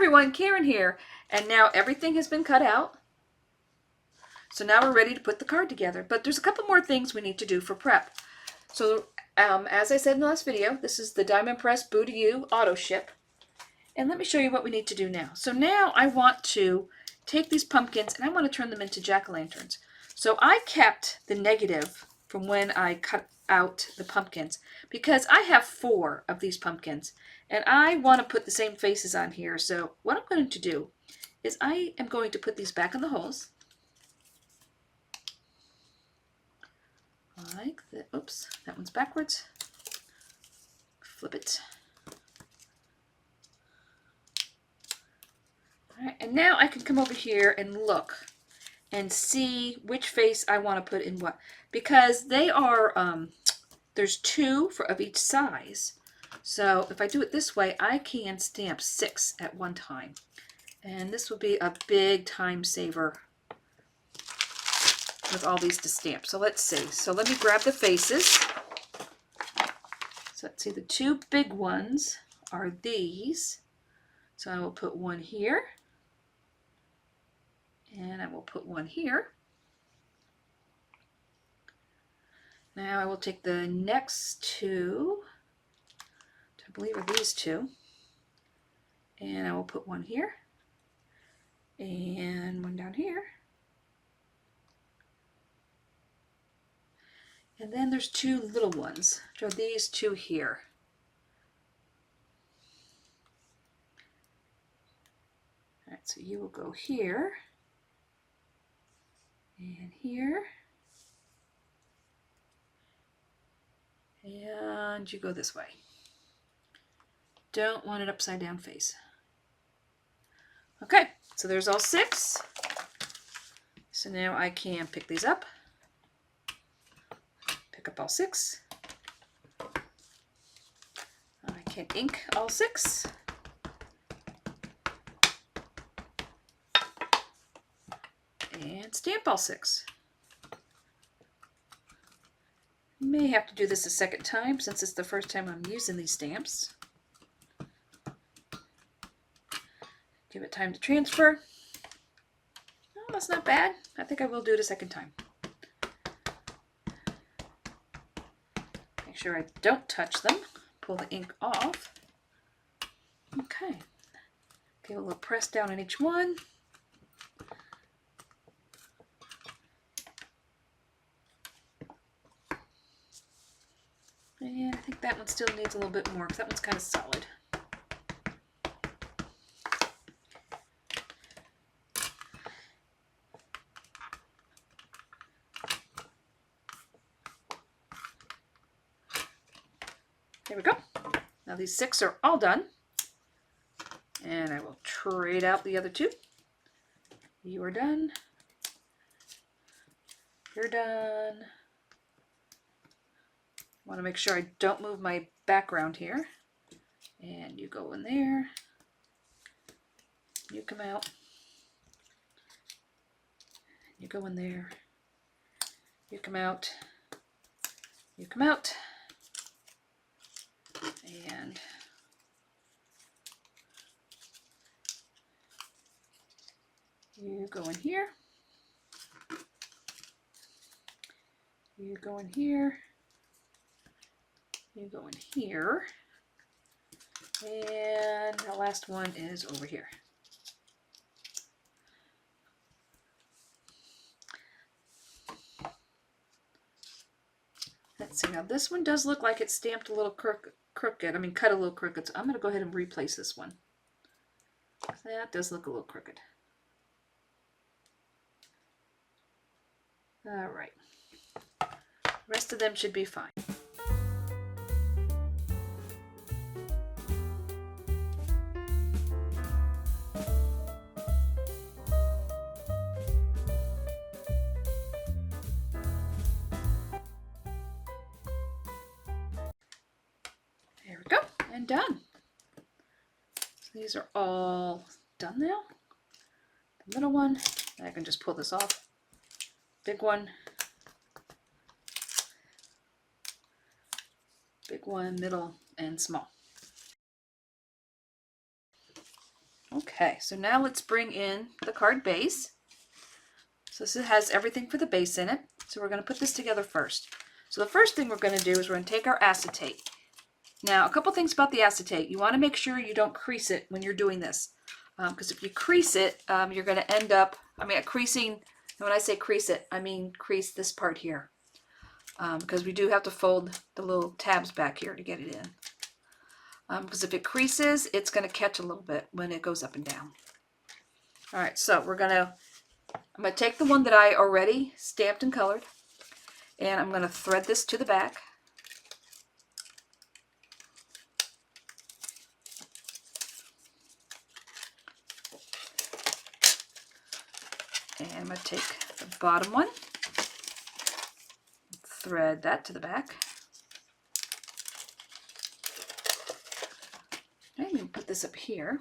everyone, Karen here, and now everything has been cut out. So now we're ready to put the card together, but there's a couple more things we need to do for prep. So as I said in the last video, this is the Diamond Press Boo to You auto ship, and let me show you what we need to do now. So now I want to take these pumpkins and I want to turn them into jack-o'-lanterns. So I kept the negative from when I cut out the pumpkins because I have 4 of these pumpkins and I want to put the same faces on here. So what I'm going to do is I am going to put these back in the holes like that. Oops, that one's backwards. Flip it. All right, and now I can come over here and look and see which face I want to put in what, because they are there's 2 of each size. So if I do it this way, I can stamp 6 at one time, and this will be a big time saver with all these to stamp. So let's see. So let me grab the faces. So let's see, the 2 big ones are these. So I will put one here, and I will put one here. Now I will take the next 2, which I believe are these 2, and I will put one here and one down here. And then there's 2 little ones, which are these 2 here. All right, so you will go here and here. And you go this way. Don't want it upside down face. Okay, so there's all 6. So now I can pick these up. Pick up all 6. I can ink all 6. And stamp all 6. May have to do this a second time since it's the first time I'm using these stamps. Give it time to transfer. Oh, that's not bad. I think I will do it a second time. Make sure I don't touch them. Pull the ink off. Okay. Give a little press down on each one. And I think that one still needs a little bit more because that one's kind of solid. There we go. Now these 6 are all done. And I will trade out the other 2. You are done. You're done. I want to make sure I don't move my background here. And you go in there. You come out. You go in there. You come out. You come out. And you go in here. You go in here. You go in here. And the last one is over here. Let's see, now this one does look like it's stamped a little crooked. I mean, cut a little crooked. So I'm going to go ahead and replace this one. That does look a little crooked. All right. The rest of them should be fine. There we go, and done. So these are all done now. The middle one, I can just pull this off. Big one, middle, and small. Okay, Okay, so now let's bring in the card base. So this has everything for the base in it. So we're going to put this together first. So the first thing we're going to do is we're going to take our acetate. Now, a couple things about the acetate. You want to make sure you don't crease it when you're doing this. Because if you crease it, you're going to end up, creasing, and when I say crease it, I mean crease this part here. Because we do have to fold the little tabs back here to get it in. Because if it creases, it's going to catch a little bit when it goes up and down. All right, so I'm going to take the one that I already stamped and colored, and I'm going to thread this to the back. And I'm going to take the bottom one, thread that to the back. I'm going to put this up here.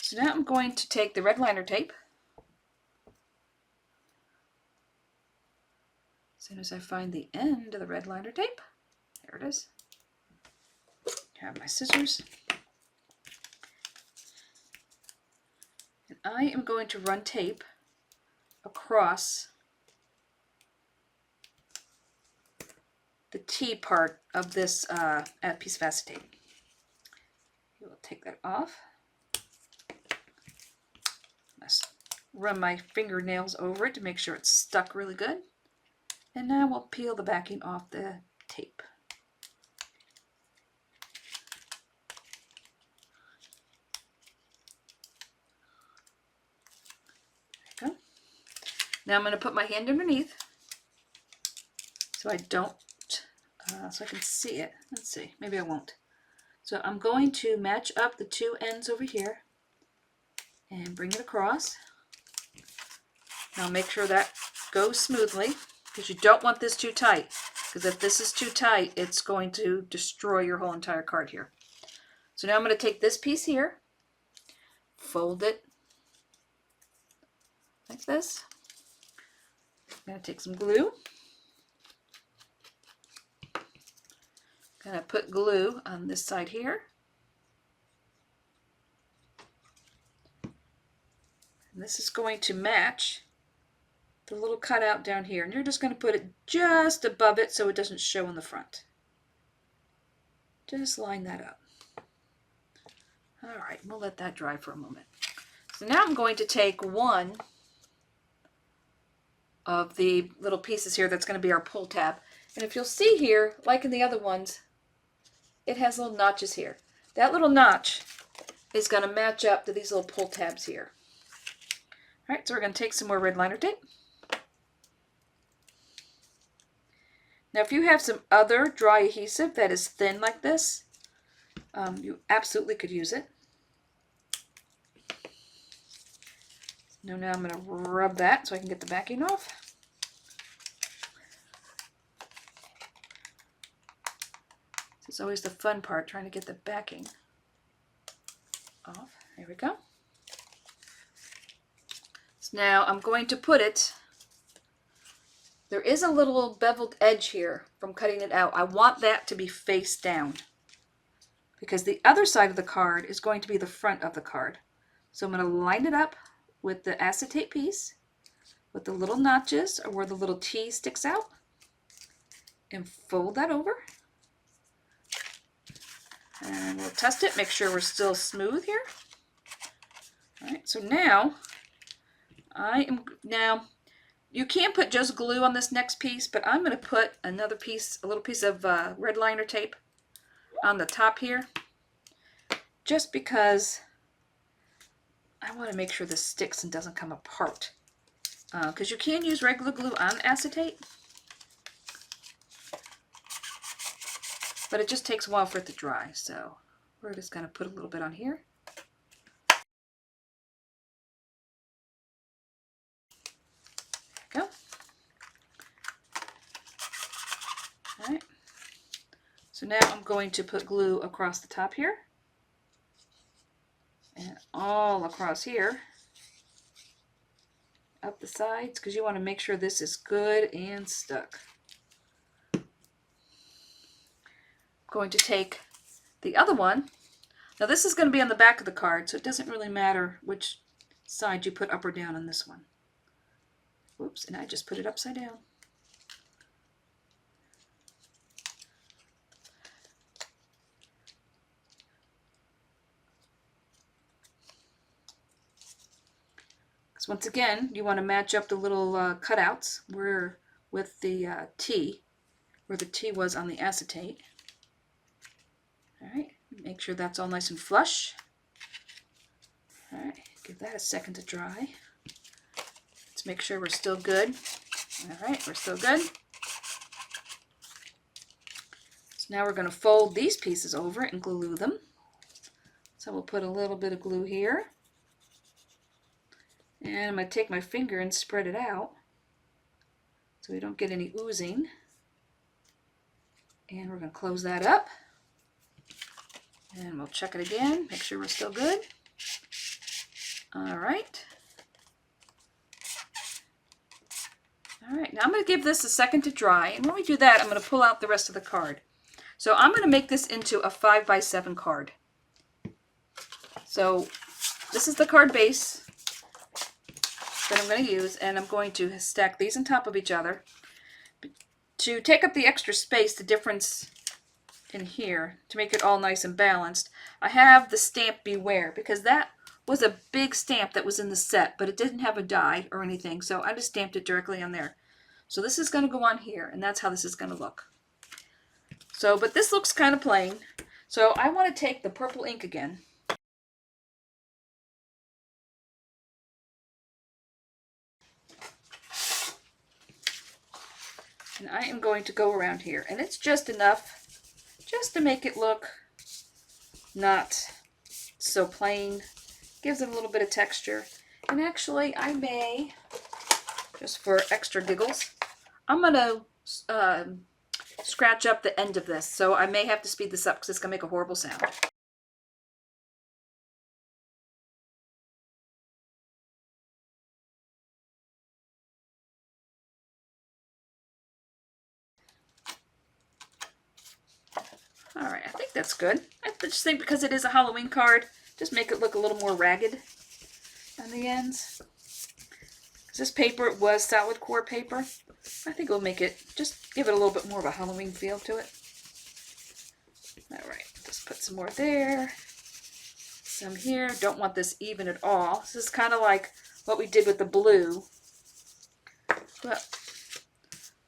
So now I'm going to take the red liner tape. As soon as I find the end of the red liner tape, there it is. I have my scissors. And I am going to run tape across the T part of this piece of acetate. We will take that off. Let's run my fingernails over it to make sure it's stuck really good. And now we'll peel the backing off the tape. There we go. Now I'm going to put my hand underneath so I don't, so I can see it. Let's see, maybe I won't. So I'm going to match up the two ends over here and bring it across. Now make sure that goes smoothly, because you don't want this too tight, because if this is too tight, it's going to destroy your whole entire card here. So now I'm going to take this piece here, fold it like this. I'm going to take some glue. I'm going to put glue on this side here. And this is going to match the little cutout down here, and you're just going to put it just above it so it doesn't show in the front. Just line that up. All right, we'll let that dry for a moment. So now I'm going to take one of the little pieces here that's going to be our pull tab, and if you'll see here, like in the other ones, it has little notches here. That little notch is going to match up to these little pull tabs here. All right, so we're going to take some more red liner tape. Now, if you have some other dry adhesive that is thin like this, you absolutely could use it. Now I'm going to rub that so I can get the backing off. This is always the fun part, trying to get the backing off. There we go. So now I'm going to put it. There is a little beveled edge here from cutting it out. I want that to be face down, because the other side of the card is going to be the front of the card. So I'm going to line it up with the acetate piece, with the little notches, or where the little T sticks out, and fold that over. And we'll test it, make sure we're still smooth here. All right, so now, you can put just glue on this next piece, but I'm going to put another piece, a little piece of red liner tape on the top here, just because I want to make sure this sticks and doesn't come apart. Because you can use regular glue on acetate, but it just takes a while for it to dry. So we're just going to put a little bit on here. There we go. All right. So now I'm going to put glue across the top here and all across here, up the sides, because you want to make sure this is good and stuck. I'm going to take the other one. Now this is going to be on the back of the card, so it doesn't really matter which side you put up or down on this one. Oops, and I just put it upside down. Because once again, you want to match up the little cutouts with the T, where the T was on the acetate. All right, make sure that's all nice and flush. All right, give that a second to dry. Let's make sure we're still good. All right, we're still good. So now we're going to fold these pieces over and glue them. So we'll put a little bit of glue here. And I'm going to take my finger and spread it out so we don't get any oozing. And we're going to close that up. And we'll check it again, make sure we're still good. All right. All right, now I'm going to give this a second to dry. And when we do that, I'm going to pull out the rest of the card. So I'm going to make this into a 5x7 card. So this is the card base that I'm going to use, and I'm going to stack these on top of each other. To take up the extra space, the difference in here, to make it all nice and balanced, I have the stamp Beware, because that was a big stamp that was in the set, but it didn't have a die or anything, so I just stamped it directly on there. So this is going to go on here, and that's how this is going to look. So, but this looks kind of plain, so I want to take the purple ink again. And I am going to go around here, and it's just enough just to make it look not so plain. Gives it a little bit of texture. And actually, I may, just for extra giggles, I'm going to scratch up the end of this. So I may have to speed this up because it's going to make a horrible sound. All right, I think that's good. I just think because it is a Halloween card, just make it look a little more ragged on the ends. Because this paper was solid core paper, I think it'll make it, just give it a little bit more of a Halloween feel to it. All right, just put some more there, some here. Don't want this even at all. This is kind of like what we did with the blue, but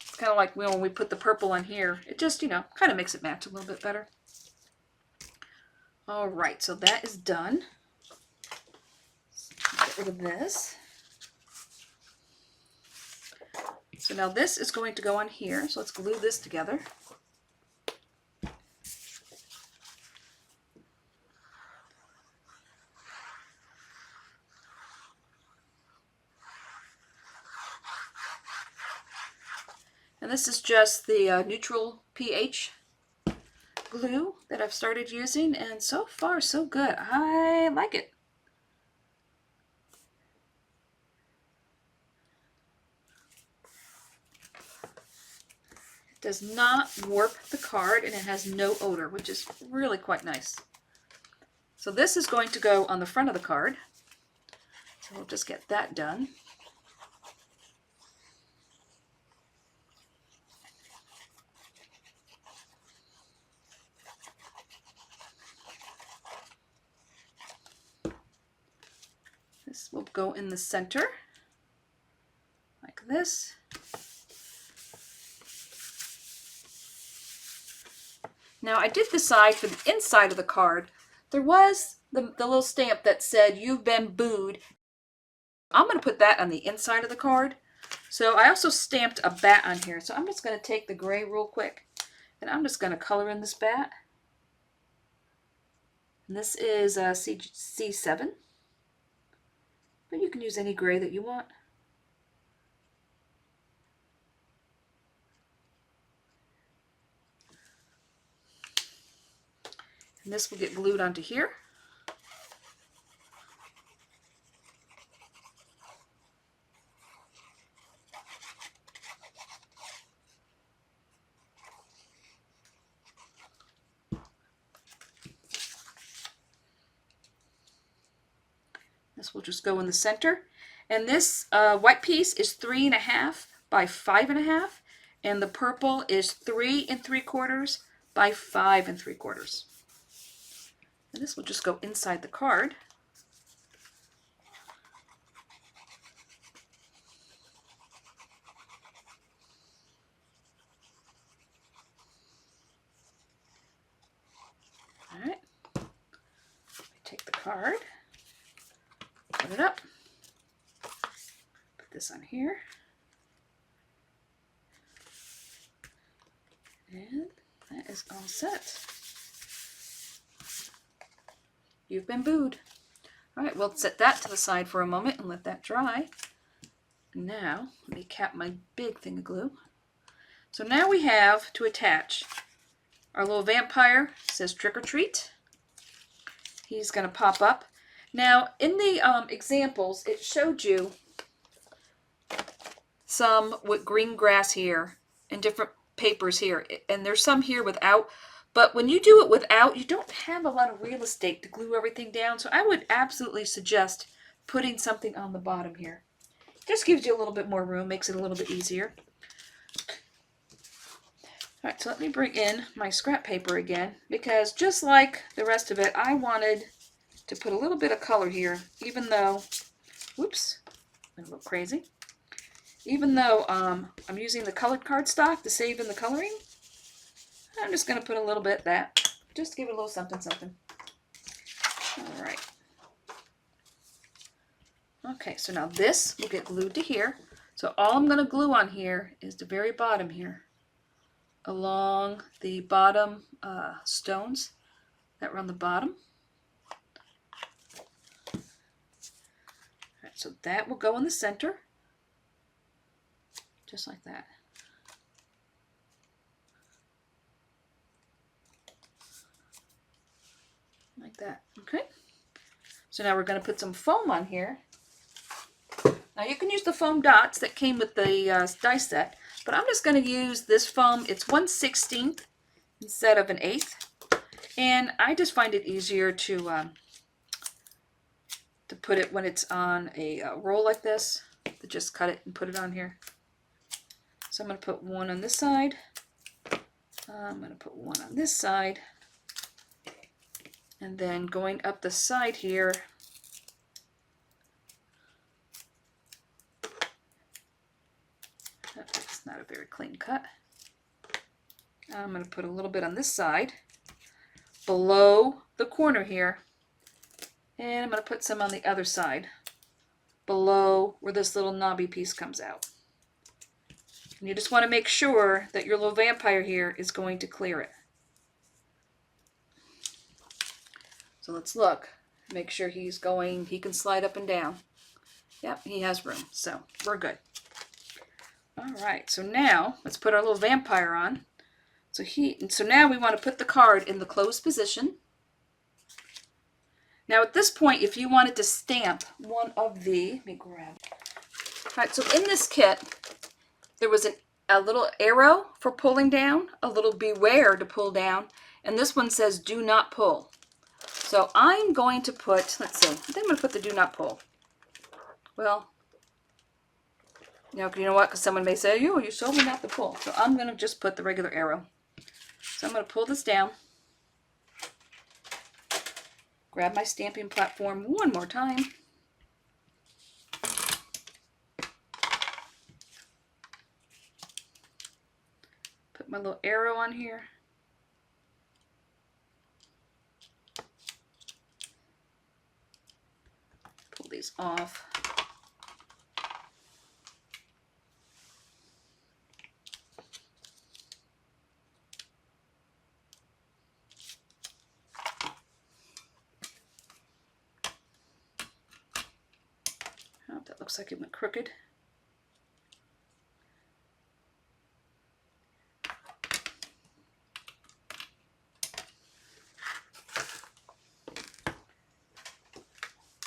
it's kind of like when we put the purple on here. It just, you know, kind of makes it match a little bit better. All right, so that is done. Get rid of this. So now this is going to go on here. So let's glue this together. And this is just the neutral pH glue that I've started using, and so far so good. I like it. It does not warp the card, and it has no odor, which is really quite nice. So this is going to go on the front of the card. So we'll just get that done. This will go in the center, like this. Now I did decide for the inside of the card, there was the little stamp that said, "You've been booed." I'm going to put that on the inside of the card. So I also stamped a bat on here. So I'm just going to take the gray real quick, and I'm just going to color in this bat. And this is C7. But you can use any gray that you want. And this will get glued onto here. This will just go in the center. And this white piece is 3.5 by 5.5. And the purple is 3 3/4 by 5 3/4. And this will just go inside the card. All right. Take the card, put it up, put this on here, and that is all set. You've been booed. All right, we'll set that to the side for a moment and let that dry. Now, let me cap my big thing of glue. So now we have to attach our little vampire. It says trick or treat. He's going to pop up. Now, in the examples, it showed you some with green grass here and different papers here. And there's some here without. But when you do it without, you don't have a lot of real estate to glue everything down. So I would absolutely suggest putting something on the bottom here. Just gives you a little bit more room, makes it a little bit easier. All right, so let me bring in my scrap paper again, because just like the rest of it, I wanted to put a little bit of color here, even though, whoops, went a little crazy. Even though I'm using the colored cardstock to save in the coloring, I'm just going to put a little bit of that, just to give it a little something, something. All right. Okay, so now this will get glued to here. So all I'm going to glue on here is the very bottom here, along the bottom stones that were on the bottom. All right, so that will go in the center, just like that. Like that, okay? So now we're going to put some foam on here. Now you can use the foam dots that came with the die set, but I'm just going to use this foam. It's 1/16 instead of 1/8, and I just find it easier to put it when it's on a roll like this, to just cut it and put it on here. So I'm going to put one on this side. I'm going to put one on this side, and then going up the side here, it's not a very clean cut. I'm going to put a little bit on this side below the corner here, and I'm going to put some on the other side below where this little knobby piece comes out. And you just want to make sure that your little vampire here is going to clear it. So let's look, make sure he can slide up and down. Yep, he has room, so we're good. All right, so now let's put our little vampire on. So now we want to put the card in the closed position. Now at this point, if you wanted to stamp one of the, let me grab. All right, so in this kit, there was a little arrow for pulling down, a little beware to pull down, and this one says do not pull. So I'm going to put, let's see, I think I'm going to put the do not pull. Well, you know what, because someone may say, you told me not to pull. So I'm going to just put the regular arrow. So I'm going to pull this down, grab my stamping platform one more time, put my little arrow on here, pull these off. Oh, that looks like it went crooked.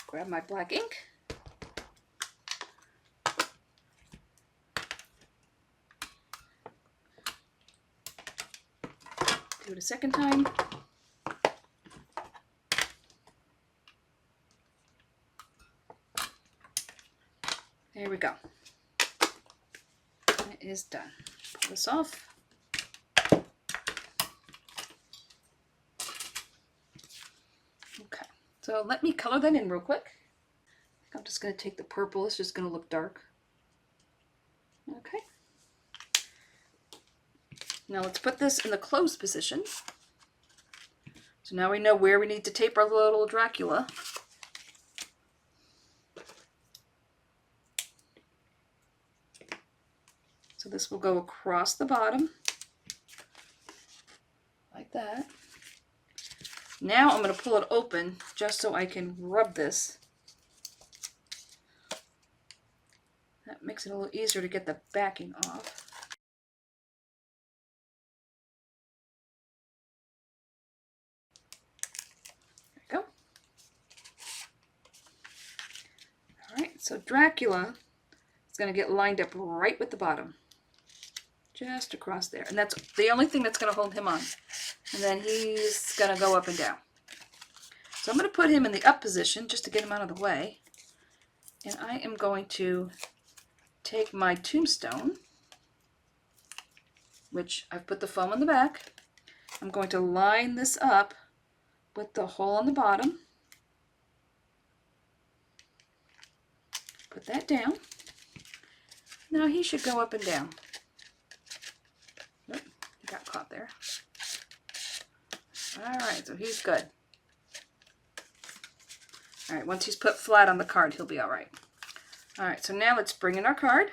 Grab my black ink. Do it a second time. There we go. It is done. Pull this off. Okay, so let me color that in real quick. I'm just going to take the purple. It's just going to look dark. Okay. Now let's put this in the closed position. So now we know where we need to tape our little Dracula. So this will go across the bottom, like that. Now I'm going to pull it open just so I can rub this. That makes it a little easier to get the backing off. There we go. Alright, so Dracula is going to get lined up right with the bottom. Just across there. And that's the only thing that's going to hold him on. And then he's going to go up and down. So I'm going to put him in the up position just to get him out of the way. And I am going to take my tombstone, which I've put the foam on the back. I'm going to line this up with the hole on the bottom. Put that down. Now he should go up and down. Oop, he got caught there. Alright, so he's good. Alright, once he's put flat on the card, he'll be alright. Alright, so now let's bring in our card.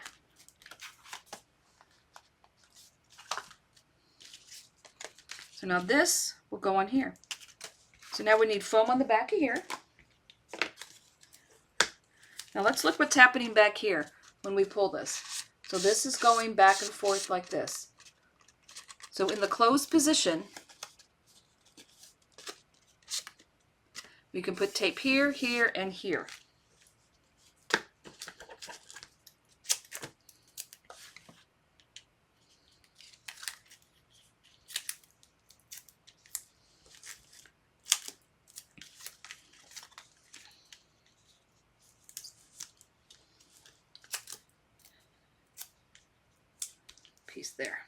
So now this will go on here. So now we need foam on the back of here. Now let's look what's happening back here when we pull this. So this is going back and forth like this. So in the closed position, we can put tape here, here, and here. Piece there.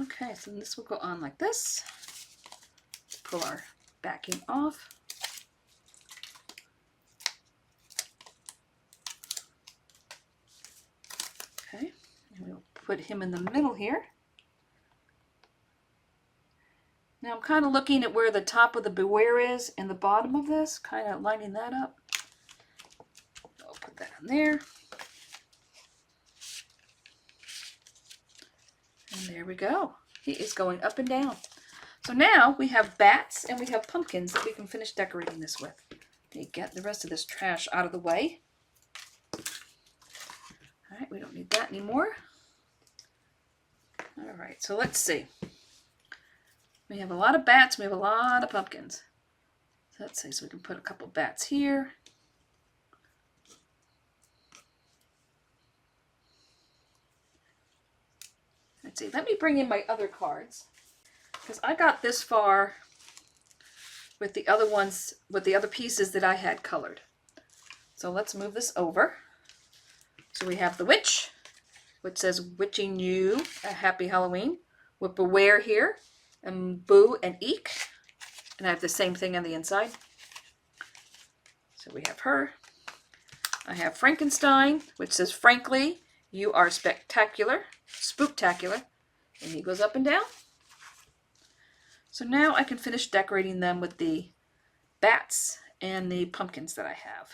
Okay, so this will go on like this. Pull our backing off. Okay, and we'll put him in the middle here. Now I'm kind of looking at where the top of the Beware is and the bottom of this, kind of lining that up. I'll put that on there. And there we go. He is going up and down. So now we have bats and we have pumpkins that we can finish decorating this with. Let me get the rest of this trash out of the way. Alright, we don't need that anymore. Alright, so let's see. We have a lot of bats, we have a lot of pumpkins. So let's see, so we can put a couple bats here. Let's see, let me bring in my other cards, because I got this far with the other ones, with the other pieces that I had colored. So let's move this over. So we have the witch, which says wishing you a happy Halloween, with Beware here, and Boo and Eek. And I have the same thing on the inside. So we have her. I have Frankenstein, which says, frankly, you are spectacular, spooktacular. And he goes up and down. So now I can finish decorating them with the bats and the pumpkins that I have.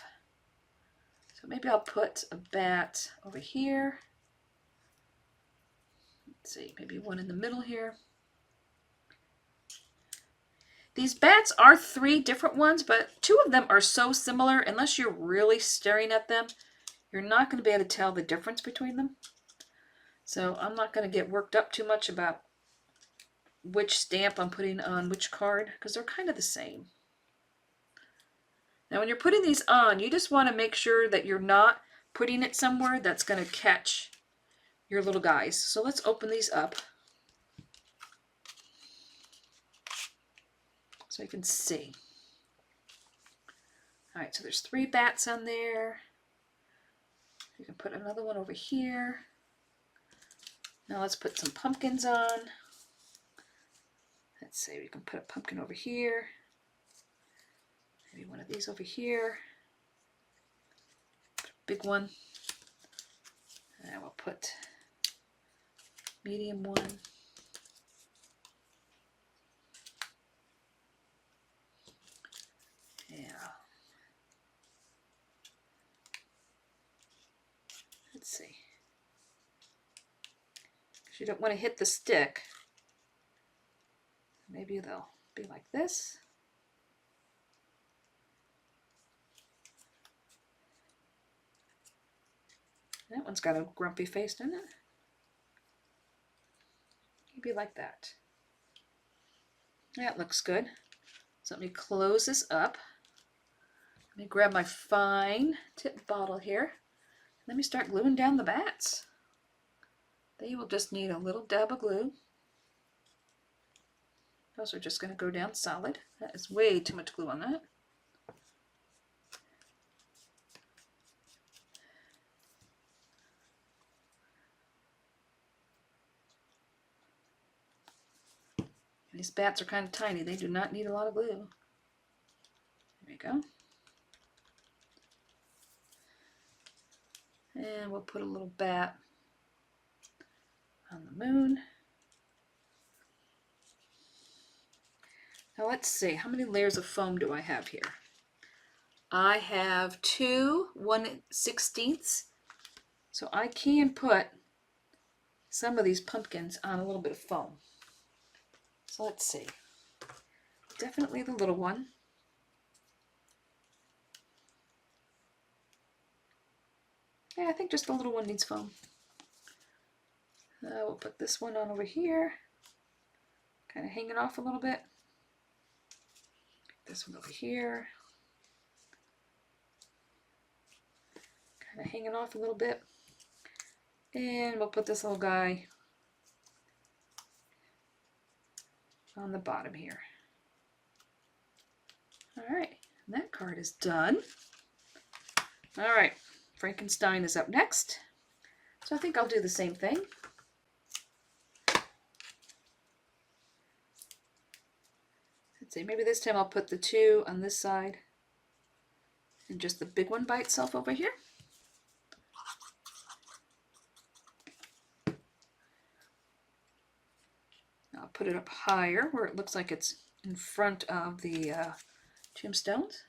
So maybe I'll put a bat over here. Let's see, maybe one in the middle here. These bats are 3 different ones, but 2 of them are so similar, unless you're really staring at them, you're not going to be able to tell the difference between them. So I'm not going to get worked up too much about which stamp I'm putting on which card, because they're kind of the same. Now when you're putting these on, you just want to make sure that you're not putting it somewhere that's going to catch your little guys. So let's open these up so you can see. Alright, so there's 3 bats on there. You can put another one over here. Now let's put some pumpkins on. Let's say we can put a pumpkin over here. Maybe one of these over here. Big one. And we'll put medium one. Yeah. Let's see. Because you don't want to hit the stick. Maybe they'll be like this. That one's got a grumpy face, doesn't it? Maybe like that. That looks good. So let me close this up. Let me grab my fine tip bottle here. Let me start gluing down the bats. They will just need a little dab of glue. Those are just going to go down solid. That is way too much glue on that. These bats are kind of tiny. They do not need a lot of glue. There we go. And we'll put a little bat on the moon. Now let's see, how many layers of foam do I have here? I have 2 1/16. So I can put some of these pumpkins on a little bit of foam. So let's see. Definitely the little one. Yeah, I think just the little one needs foam. We'll put this one on over here. Kind of hanging off a little bit. This one over here. Kind of hanging off a little bit. And we'll put this little guy on the bottom here. All right, and that card is done. All right, Frankenstein is up next. So I think I'll do the same thing. Let's see, maybe this time I'll put the 2 on this side and just the big one by itself over here. I'll put it up higher where it looks like it's in front of the tombstones.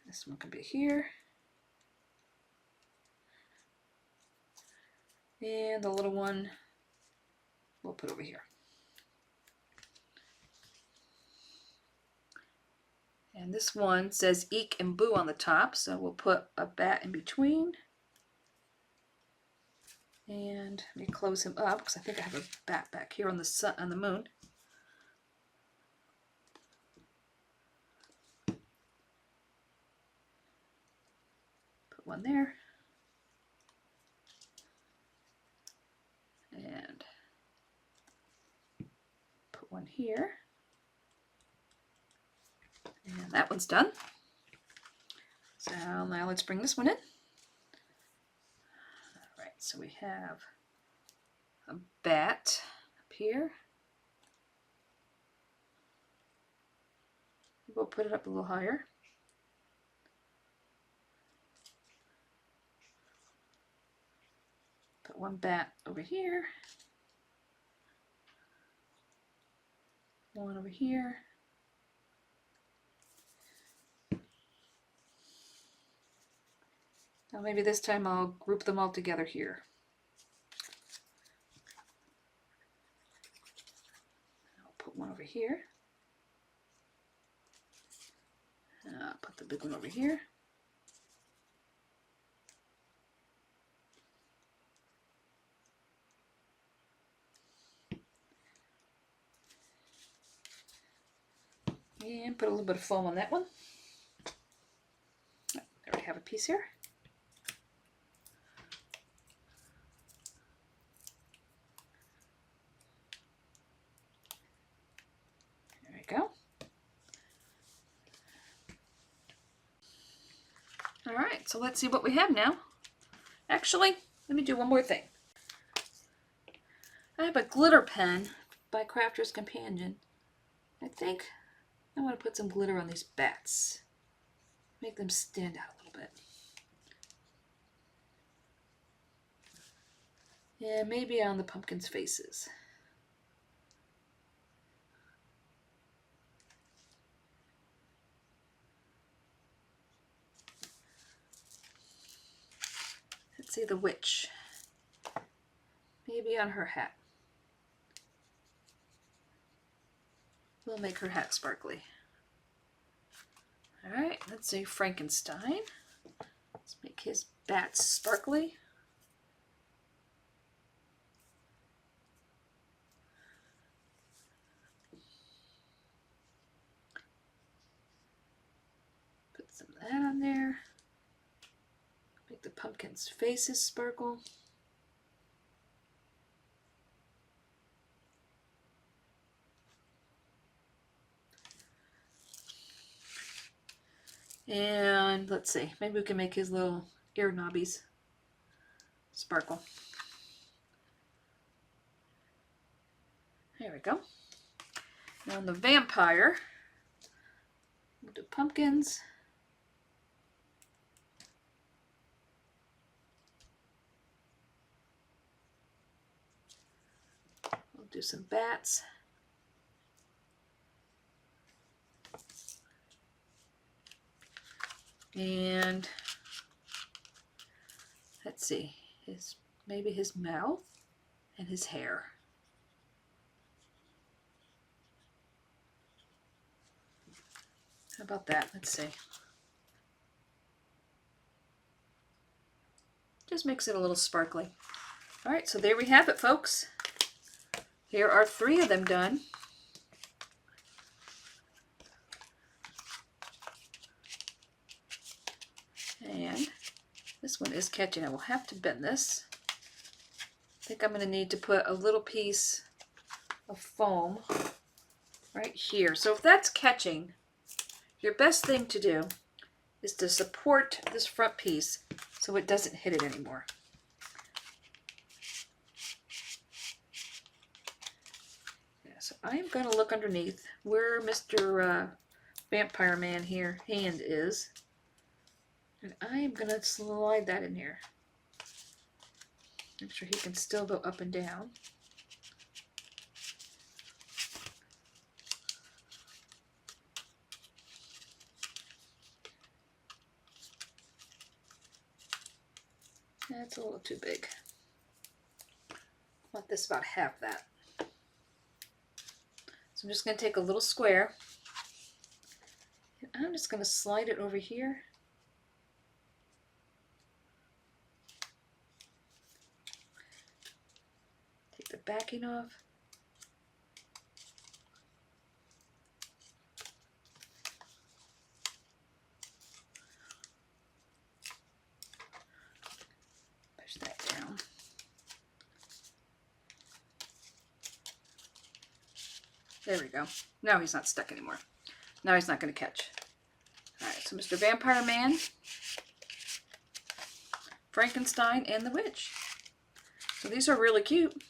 This one can be here. And the little one we'll put over here. And this one says Eek and Boo on the top, so we'll put a bat in between. And let me close him up because I think I have a bat back here on the sun, on the moon. Put one there. And put one here. And that one's done. So now let's bring this one in. All right, so we have a bat up here. We'll put it up a little higher. Put one bat over here. One over here. Now maybe this time I'll group them all together here. I'll put one over here. I'll put the big one over here. And put a little bit of foam on that one. I already have a piece here. There we go. Alright, so let's see what we have now. Actually, let me do one more thing. I have a glitter pen by Crafter's Companion. I think I want to put some glitter on these bats. Make them stand out a little bit. Yeah, maybe on the pumpkins' faces. Let's see the witch. Maybe on her hat. We'll make her hat sparkly. Alright, let's see Frankenstein. Let's make his bats sparkly. Put some of that on there. Make the pumpkin's faces sparkle. And let's see, maybe we can make his little ear knobbies sparkle. There we go. Now on the vampire, we'll do pumpkins. We'll do some bats. And let's see, maybe his mouth and his hair. How about that? Let's see. Just makes it a little sparkly. All right, so there we have it, folks. Here are 3 of them done. And this one is catching. I will have to bend this. I think I'm going to need to put a little piece of foam right here. So if that's catching, your best thing to do is to support this front piece so it doesn't hit it anymore. Yeah, so I'm going to look underneath where Mr. Vampire Man here hand is. And I am going to slide that in here. Make sure he can still go up and down. That's a little too big. I want this about half that. So I'm just going to take a little square. And I'm just going to slide it over here. The backing off. Push that down. There we go. Now he's not stuck anymore. Now he's not going to catch. Alright, so Mr. Vampire Man, Frankenstein, and the Witch. So these are really cute.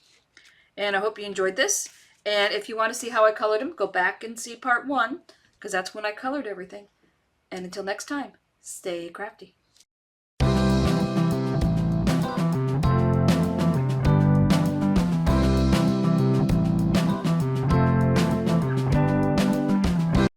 And I hope you enjoyed this. And if you want to see how I colored them, go back and see part 1, because that's when I colored everything. And until next time, stay crafty.